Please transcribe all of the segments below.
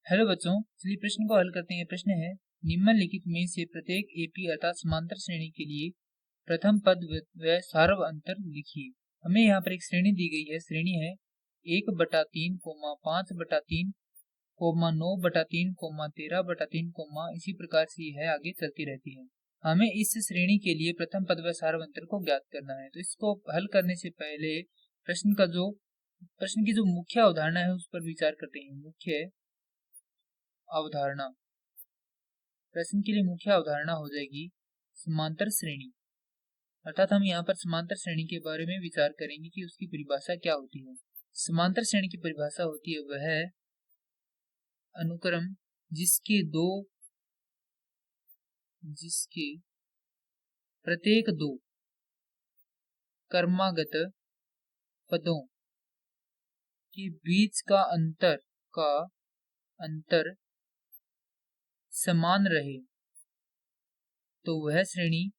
Hello बच्चों, चलिए प्रश्न को हल करते हैं। प्रश्न है, निम्नलिखित में से प्रत्येक एपी अर्थात समांतर श्रेणी के लिए प्रथम पद व सार्व अंतर लिखिए। हमें यहाँ पर एक श्रेणी दी गई है। श्रेणी है 1/3, 5/3, 9/3, 13/3, इसी प्रकार से यह आगे चलती रहती है। हमें इस श्रेणी के लिए प्रथम पद व सार्व अंतर को ज्ञात करना है। तो इसको हल करने से पहले प्रश्न की जो मुख्य अवधारणा है उस पर विचार करते हैं। मुख्य अवधारणा, प्रश्न के लिए मुख्य अवधारणा हो जाएगी समांतर श्रेणी। अर्थात हम यहाँ पर समांतर श्रेणी के बारे में विचार करेंगे कि उसकी परिभाषा क्या होती है। समांतर श्रेणी की परिभाषा होती है वह अनुक्रम जिसके प्रत्येक दो क्रमागत पदों के बीच का अंतर समान रहे तो वह श्रेणी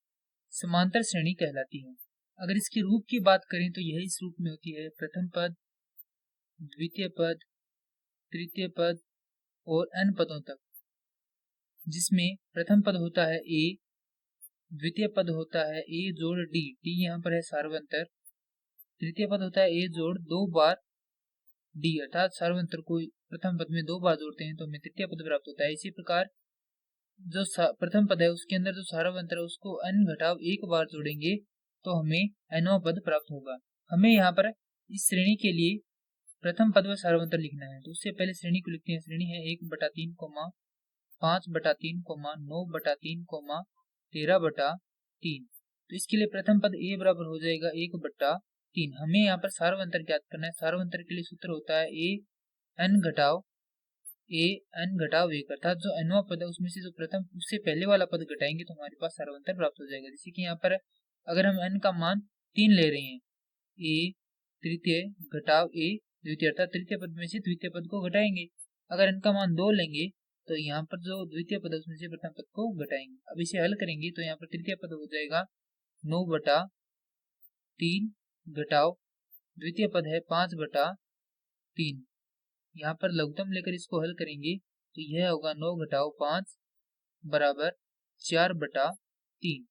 समांतर श्रेणी कहलाती है। अगर इसके रूप की बात करें तो यह इस रूप में होती है: प्रथम पद, द्वितीय पद, तृतीय पद और n पदों तक, जिसमें प्रथम पद होता है a, द्वितीय पद होता है a जोड़ d, d यहाँ पर है सार्वंतर, तृतीय पद होता है a जोड़ 2 बार d, अर्थात सार्वंतर को प्रथम पद में 2 बार जोड़ते हैं तो हमें तृतीय पद प्राप्त होता है। इसी प्रकार जो प्रथम पद है उसके अंदर जो सार्वंतर है उसको n घटाव 1 बार जोड़ेंगे तो हमें nवां पद प्राप्त होगा। हमें यहाँ पर इस श्रेणी के लिए प्रथम पद व सार्वंतर लिखना है। तो उससे पहले श्रेणी को लिखते हैं। श्रेणी है 1/3, 5/3, 9/3, 13/3। तो इसके लिए प्रथम पद a बराबर हो जाएगा 1/3। हमें यहाँ पर सार्वंतर ज्ञात करना है। सार्वंतर के लिए सूत्र होता है a n घटाव 1, अर्थात जो nवां पद है उसमें से जो प्रथम उससे पहले वाला पद घटाएंगे तो हमारे पास सार्वंतर प्राप्त हो जाएगा। जैसे कि यहाँ पर अगर हम n का मान 3 ले रहे हैं, a तृतीय घटाव a द्वितीय, अर्थात तृतीय पद में से द्वितीय पद को घटाएंगे। अगर n का मान 2 लेंगे तो यहाँ पर जो द्वितीय पद है उसमें से प्रथम पद को घटाएंगे। अब इसे हल करेंगे तो यहाँ पर तृतीय पद हो जाएगा 9/3 घटाव द्वितीय पद है 5/3। यहाँ पर लघुत्तम लेकर इसको हल करेंगे तो यह होगा 9 घटाव 5 बराबर 4/3।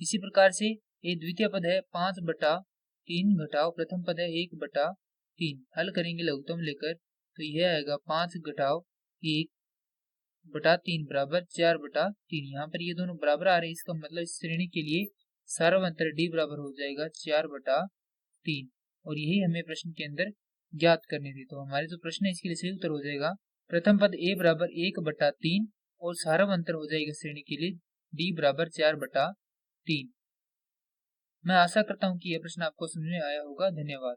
इसी प्रकार से ये द्वितीय पद है 5/3 घटाव प्रथम पद है 1/3। हल करेंगे लघुत्तम लेकर तो यह आएगा 5 घटाव 1/3 बराबर 4/3। यहाँ पर ये दोनों बराबर आ रहे हैं, इसका मतलब इस श्रेणी के लिए सार्वंतर d बराबर हो जाएगा 4/3। और यही हमें प्रश्न के अंदर ज्ञात करने थे। तो हमारे जो प्रश्न है इसके लिए सही उत्तर हो जाएगा प्रथम पद a बराबर 1/3 और सार्वंतर हो जाएगा श्रेणी के लिए d बराबर 4/3। मैं आशा करता हूँ कि यह प्रश्न आपको समझ में आया होगा। धन्यवाद।